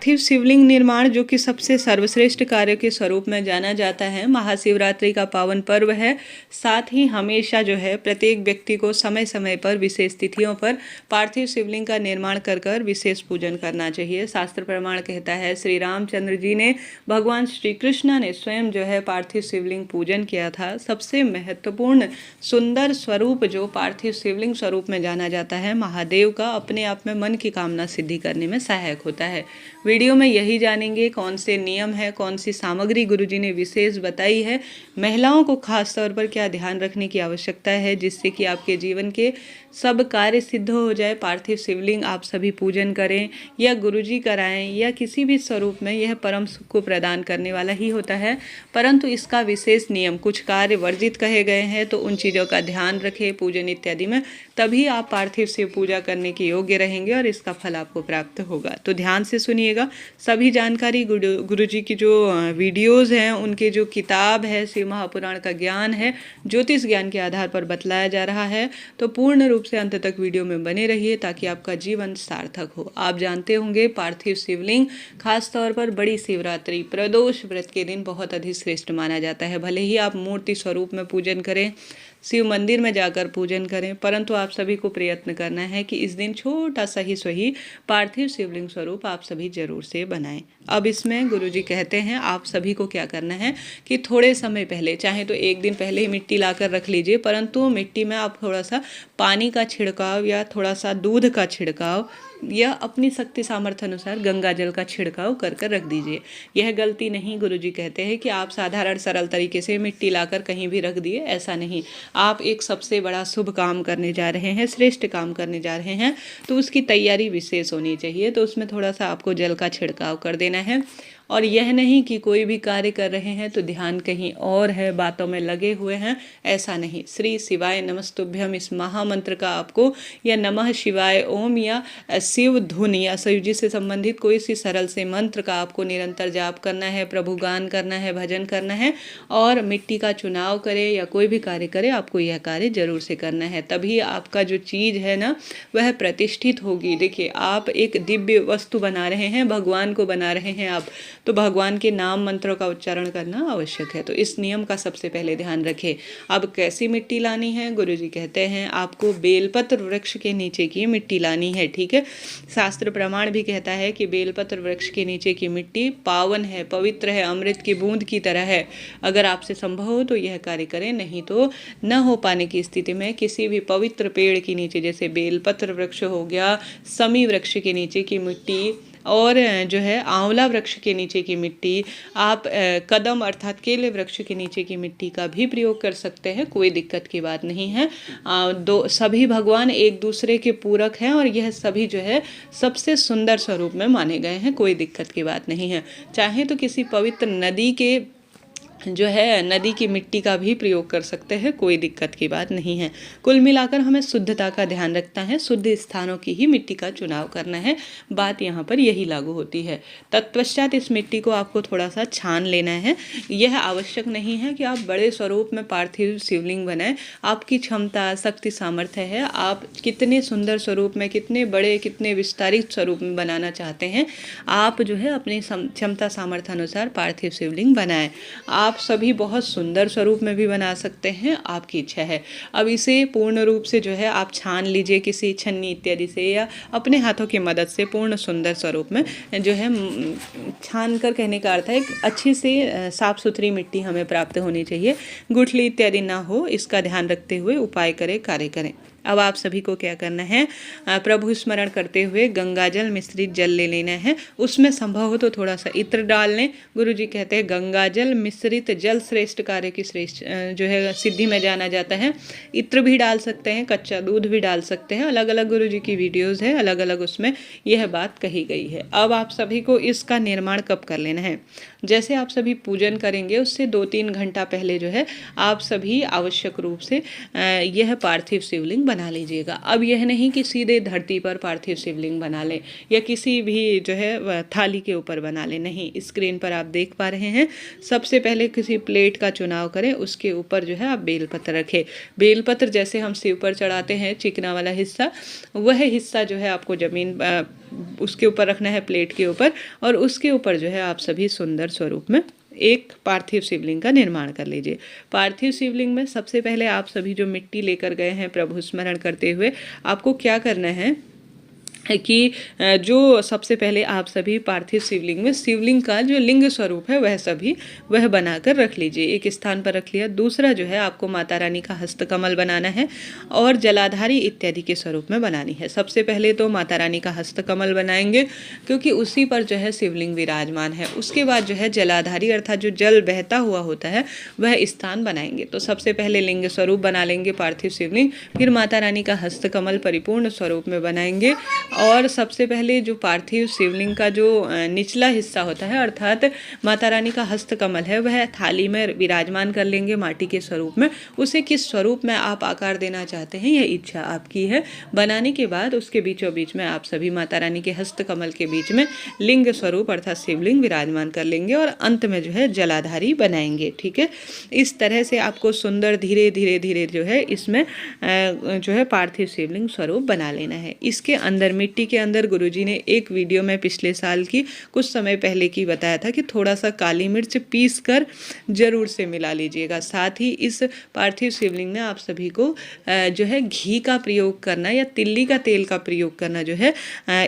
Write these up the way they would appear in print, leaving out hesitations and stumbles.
पार्थिव शिवलिंग निर्माण जो कि सबसे सर्वश्रेष्ठ कार्य के स्वरूप में जाना जाता है, महाशिवरात्रि का पावन पर्व है। साथ ही हमेशा जो है प्रत्येक व्यक्ति को समय समय पर विशेष तिथियों पर पार्थिव शिवलिंग का निर्माण कर कर विशेष पूजन करना चाहिए। शास्त्र प्रमाण कहता है श्री रामचंद्र जी ने, भगवान श्री कृष्ण ने स्वयं जो है पार्थिव शिवलिंग पूजन किया था। सबसे महत्वपूर्ण सुंदर स्वरूप जो पार्थिव शिवलिंग स्वरूप में जाना जाता है महादेव का, अपने आप में मन की कामना सिद्धि करने में सहायक होता है। वीडियो में यही जानेंगे कौन से नियम है, कौन सी सामग्री गुरुजी ने विशेष बताई है, महिलाओं को खास तौर पर क्या ध्यान रखने की आवश्यकता है जिससे कि आपके जीवन के सब कार्य सिद्ध हो जाए। पार्थिव शिवलिंग आप सभी पूजन करें या गुरुजी कराएं या किसी भी स्वरूप में, यह परम सुख को प्रदान करने वाला ही होता है। परंतु इसका विशेष नियम, कुछ कार्य वर्जित कहे गए हैं तो उन चीज़ों का ध्यान रखें पूजन इत्यादि में, तभी आप पार्थिव शिव पूजा करने के योग्य रहेंगे और इसका फल आपको प्राप्त होगा। तो ध्यान से सुनिएगा। सभी जानकारी गुरुजी की जो वीडियोज़ हैं, उनके जो किताब है शिव महापुराण का ज्ञान है, ज्योतिष ज्ञान के आधार पर बतलाया जा रहा है। तो पूर्ण रूप से अंत तक वीडियो में बने रहिए ताकि आपका जीवन सार्थक हो। आप जानते होंगे पार्थिव शिवलिंग खास तौर पर बड़ी शिवरात्रि प्रदोष व्रत के दिन बहुत अधिक श्रेष्ठ माना जाता है। भले ही आप मूर्ति स्वरूप में पूजन करें, शिव मंदिर में जाकर पूजन करें, परंतु आप सभी को प्रयत्न करना है कि इस दिन छोटा सा ही सही पार्थिव शिवलिंग स्वरूप आप सभी जरूर से बनाएं। अब इसमें गुरुजी कहते हैं आप सभी को क्या करना है कि थोड़े समय पहले, चाहे तो एक दिन पहले ही मिट्टी लाकर रख लीजिए, परंतु मिट्टी में आप थोड़ा सा पानी का छिड़काव या थोड़ा सा दूध का छिड़काव या अपनी शक्ति सामर्थ्य अनुसार गंगा जल का छिड़काव कर कर रख दीजिए। यह गलती नहीं, गुरुजी कहते हैं कि आप साधारण सरल तरीके से मिट्टी लाकर कहीं भी रख दिए, ऐसा नहीं। आप एक सबसे बड़ा शुभ काम करने जा रहे हैं, श्रेष्ठ काम करने जा रहे हैं, तो उसकी तैयारी विशेष होनी चाहिए। तो उसमें थोड़ा सा आपको जल का छिड़काव कर देना है। और यह नहीं कि कोई भी कार्य कर रहे हैं तो ध्यान कहीं और है, बातों में लगे हुए हैं, ऐसा नहीं। श्री शिवाय नमस्तुभ्यम इस महामंत्र का आपको, या नमः शिवाय ओम या शिव धुन या शिव जी से संबंधित कोई सी सरल से मंत्र का आपको निरंतर जाप करना है, प्रभु गान करना है, भजन करना है। और मिट्टी का चुनाव करें या कोई भी कार्य करें, आपको यह कार्य जरूर से करना है, तभी आपका जो चीज़ है ना वह प्रतिष्ठित होगी। देखिए, आप एक दिव्य वस्तु बना रहे हैं, भगवान को बना रहे हैं आप, तो भगवान के नाम मंत्रों का उच्चारण करना आवश्यक है। तो इस नियम का सबसे पहले ध्यान रखें। अब कैसी मिट्टी लानी है, गुरुजी कहते हैं आपको बेलपत्र वृक्ष के नीचे की मिट्टी लानी है। ठीक है, शास्त्र प्रमाण भी कहता है कि बेलपत्र वृक्ष के नीचे की मिट्टी पावन है, पवित्र है, अमृत की बूंद की तरह है। अगर आपसे संभव हो तो यह कार्य करें, नहीं तो न हो पाने की स्थिति में किसी भी पवित्र पेड़ के नीचे, जैसे बेलपत्र वृक्ष हो गया, समी वृक्ष के नीचे की मिट्टी, और जो है आंवला वृक्ष के नीचे की मिट्टी, आप कदम अर्थात केले वृक्ष के नीचे की मिट्टी का भी प्रयोग कर सकते हैं, कोई दिक्कत की बात नहीं है। सभी भगवान एक दूसरे के पूरक हैं और यह सभी जो है सबसे सुंदर स्वरूप में माने गए हैं, कोई दिक्कत की बात नहीं है। चाहे तो किसी पवित्र नदी के जो है नदी की मिट्टी का भी प्रयोग कर सकते हैं, कोई दिक्कत की बात नहीं है। कुल मिलाकर हमें शुद्धता का ध्यान रखना है, शुद्ध स्थानों की ही मिट्टी का चुनाव करना है, बात यहाँ पर यही लागू होती है। तत्पश्चात इस मिट्टी को आपको थोड़ा सा छान लेना है। यह आवश्यक नहीं है कि आप बड़े स्वरूप में पार्थिव शिवलिंग बनाएं, आपकी क्षमता शक्ति सामर्थ्य है, आप कितने सुंदर स्वरूप में, कितने बड़े, कितने विस्तारित स्वरूप में बनाना चाहते हैं, आप जो है अपनी क्षमता सामर्थ्य अनुसार पार्थिव शिवलिंग बनाएं। आप सभी बहुत सुंदर स्वरूप में भी बना सकते हैं, आपकी इच्छा है। अब इसे पूर्ण रूप से जो है आप छान लीजिए किसी छन्नी इत्यादि से, या अपने हाथों की मदद से पूर्ण सुंदर स्वरूप में जो है छान कर, कहने का अर्थ है अच्छी से साफ सुथरी मिट्टी हमें प्राप्त होनी चाहिए, गुठली इत्यादि ना हो, इसका ध्यान रखते हुए उपाय करें, कार्य करें। अब आप सभी को क्या करना है, प्रभु स्मरण करते हुए गंगाजल मिश्रित जल ले लेना है, उसमें संभव हो तो थोड़ा सा इत्र डाल लें। गुरुजी कहते हैं गंगाजल मिश्रित जल श्रेष्ठ कार्य की श्रेष्ठ जो है सिद्धि में जाना जाता है। इत्र भी डाल सकते हैं, कच्चा दूध भी डाल सकते हैं, अलग अलग गुरुजी की वीडियोज़ है, अलग अलग उसमें यह बात कही गई है। अब आप सभी को इसका निर्माण कब कर लेना है, जैसे आप सभी पूजन करेंगे उससे 2-3 घंटा पहले जो है आप सभी आवश्यक रूप से यह पार्थिव शिवलिंग बना बना लीजिएगा। अब यह नहीं कि सीधे धरती पर पार्थिव शिवलिंग बना लें या किसी भी जो है थाली के ऊपर बना लें, नहीं। स्क्रीन पर आप देख पा रहे हैं, सबसे पहले किसी प्लेट का चुनाव करें, उसके ऊपर जो है आप बेलपत्र रखें। बेलपत्र जैसे हम शिव पर चढ़ाते हैं चिकना वाला हिस्सा, वह हिस्सा जो है आपको जमीन उसके ऊपर रखना है, प्लेट के ऊपर, और उसके ऊपर जो है आप सभी सुंदर स्वरूप में एक पार्थिव शिवलिंग का निर्माण कर लीजिए। पार्थिव शिवलिंग में सबसे पहले आप सभी जो मिट्टी लेकर गए हैं प्रभु स्मरण करते हुए, आपको क्या करना है कि जो सबसे पहले आप सभी पार्थिव शिवलिंग में शिवलिंग का जो लिंग स्वरूप है वह बनाकर रख लीजिए, एक स्थान पर रख लिया। दूसरा जो है आपको माता रानी का हस्तकमल बनाना है और जलाधारी इत्यादि के स्वरूप में बनानी है। सबसे पहले तो माता रानी का हस्तकमल बनाएंगे क्योंकि उसी पर जो है शिवलिंग विराजमान है। उसके बाद जो है जलाधारी अर्थात जो जल बहता हुआ होता है वह स्थान बनाएंगे। तो सबसे पहले लिंग स्वरूप बना लेंगे पार्थिव शिवलिंग, फिर माता रानी का हस्तकमल परिपूर्ण स्वरूप में बनाएंगे और सबसे पहले जो पार्थिव शिवलिंग का जो निचला हिस्सा होता है अर्थात माता रानी का हस्तकमल है वह थाली में विराजमान कर लेंगे माटी के स्वरूप में। उसे किस स्वरूप में आप आकार देना चाहते हैं यह इच्छा आपकी है। बनाने के बाद उसके बीचों बीच में आप सभी माता रानी के हस्तकमल के बीच में लिंग स्वरूप अर्थात शिवलिंग विराजमान कर लेंगे और अंत में जो है जलाधारी बनाएंगे। ठीक है, इस तरह से आपको सुंदर धीरे धीरे धीरे जो है इसमें जो है पार्थिव शिवलिंग स्वरूप बना लेना है। इसके अंदर मिट्टी के अंदर गुरुजी ने एक वीडियो में पिछले साल की कुछ समय पहले की बताया था कि थोड़ा सा काली मिर्च पीस कर जरूर से मिला लीजिएगा। साथ ही इस पार्थिव शिवलिंग में आप सभी को जो है घी का प्रयोग करना या तिल्ली का तेल का प्रयोग करना जो है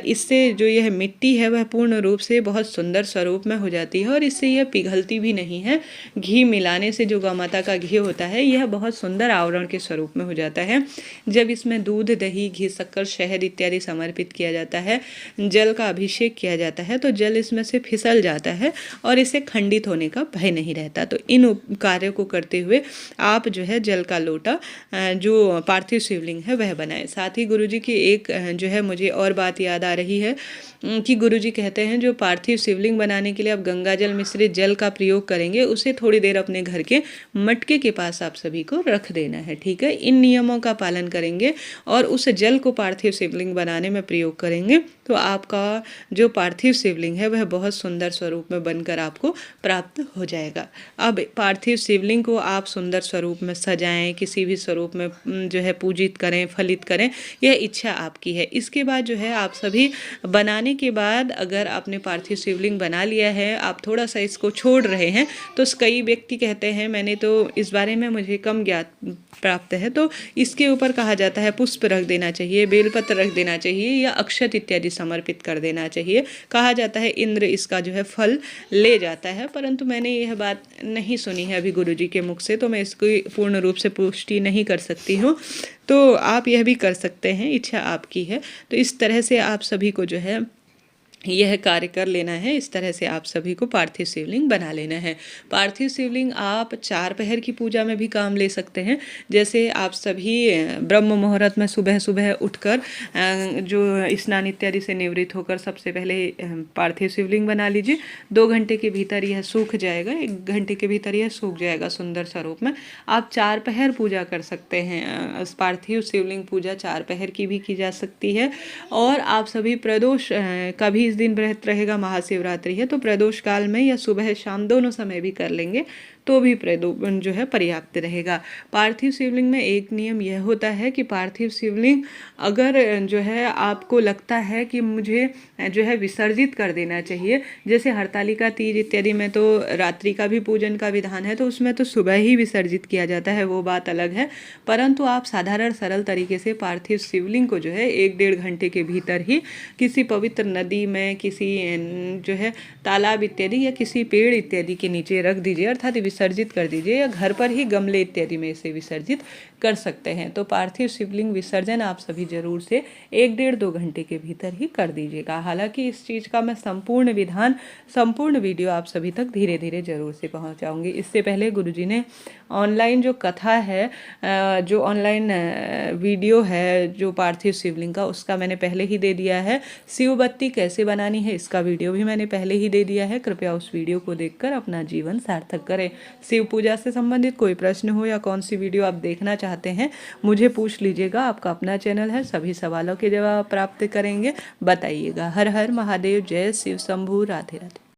इससे जो यह मिट्टी है वह पूर्ण रूप से बहुत सुंदर स्वरूप में हो जाती है और इससे यह पिघलती भी नहीं है। घी मिलाने से जो गौ माता का घी होता है यह बहुत सुंदर आवरण के स्वरूप में हो जाता है। जब इसमें दूध, दही, घी, शक्कर, शहद इत्यादि समर्पित किया जाता है, जल का अभिषेक किया जाता है तो जल इसमें से फिसल जाता है और इसे खंडित होने का भय नहीं रहता। तो इन कार्यों को करते हुए आप जो है जल का लोटा जो पार्थिव शिवलिंग है वह बनाएं। साथ ही गुरुजी की एक जो है मुझे और बात याद आ रही है कि गुरुजी कहते हैं जो पार्थिव शिवलिंग बनाने के लिए आप गंगा जल मिश्रित जल का प्रयोग करेंगे उसे थोड़ी देर अपने घर के मटके के पास आप सभी को रख देना है। ठीक है, इन नियमों का पालन करेंगे और उस जल को पार्थिव शिवलिंग बनाने में प्रयोग करेंगे तो आपका जो पार्थिव शिवलिंग है वह बहुत सुंदर स्वरूप में बनकर आपको प्राप्त हो जाएगा। अब पार्थिव शिवलिंग को आप सुंदर स्वरूप में सजाएं, किसी भी स्वरूप में जो है पूजित करें, फलित करें, यह इच्छा आपकी है। इसके बाद जो है आप सभी बनाने के बाद अगर आपने पार्थिव शिवलिंग बना लिया है, आप थोड़ा सा इसको छोड़ रहे हैं तो कई व्यक्ति कहते हैं मैंने तो इस बारे में मुझे कम ज्ञात प्राप्त है तो इसके ऊपर कहा जाता है पुष्प रख देना चाहिए, बेलपत्र रख देना चाहिए या अक्षत इत्यादि समर्पित कर देना चाहिए। कहा जाता है इंद्र इसका जो है फल ले जाता है, परंतु मैंने यह बात नहीं सुनी है अभी गुरुजी के मुख से तो मैं इसकी पूर्ण रूप से पुष्टि नहीं कर सकती हूँ। तो आप यह भी कर सकते हैं, इच्छा आपकी है। तो इस तरह से आप सभी को जो है यह कार्य कर लेना है। इस तरह से आप सभी को पार्थिव शिवलिंग बना लेना है। पार्थिव शिवलिंग आप 4 पहर की पूजा में भी काम ले सकते हैं। जैसे आप सभी ब्रह्म मुहूर्त में सुबह सुबह उठकर जो स्नान इत्यादि से निवृत्त होकर सबसे पहले पार्थिव शिवलिंग बना लीजिए। 2 घंटे के भीतर यह सूख जाएगा, 1 घंटे के भीतर यह सूख जाएगा सुंदर स्वरूप में। आप 4 पहर पूजा कर सकते हैं। पार्थिव शिवलिंग पूजा 4 पहर की भी की जा सकती है और आप सभी प्रदोष का भी इस दिन व्रत रहेगा, महाशिवरात्रि है तो प्रदोष काल में या सुबह शाम दोनों समय भी कर लेंगे तो भी जो है पर्याप्त रहेगा। पार्थिव शिवलिंग में एक नियम यह होता है कि पार्थिव शिवलिंग अगर जो है आपको लगता है कि मुझे जो है विसर्जित कर देना चाहिए, जैसे हरतालिका तीज इत्यादि में तो रात्रि का भी पूजन का विधान है तो उसमें तो सुबह ही विसर्जित किया जाता है, वो बात अलग है। परंतु आप साधारण सरल तरीके से पार्थिव शिवलिंग को जो है 1-1.5 घंटे के भीतर ही किसी पवित्र नदी में, किसी जो है तालाब इत्यादि या किसी पेड़ इत्यादि के नीचे रख दीजिए अर्थात विसर्जित कर दीजिए या घर पर ही गमले इत्यादि में इसे विसर्जित कर सकते हैं। तो पार्थिव शिवलिंग विसर्जन आप सभी जरूर से 1-1.5-2 घंटे के भीतर ही कर दीजिएगा। हालांकि इस चीज़ का मैं संपूर्ण विधान, संपूर्ण वीडियो आप सभी तक धीरे धीरे जरूर से पहुंचाऊंगी। इससे पहले गुरुजी ने ऑनलाइन जो कथा है, जो ऑनलाइन वीडियो है जो पार्थिव शिवलिंग का, उसका मैंने पहले ही दे दिया है। शिव बत्ती कैसे बनानी है इसका वीडियो भी मैंने पहले ही दे दिया है। कृपया उस वीडियो को देखकर अपना जीवन सार्थक करें। शिव पूजा से संबंधित कोई प्रश्न हो या कौन सी वीडियो आप देखना चाहते हैं मुझे पूछ लीजिएगा। आपका अपना चैनल है, सभी सवालों के जवाब प्राप्त करेंगे। बताइएगा। हर हर महादेव, जय शिव शंभू, राधे राधे।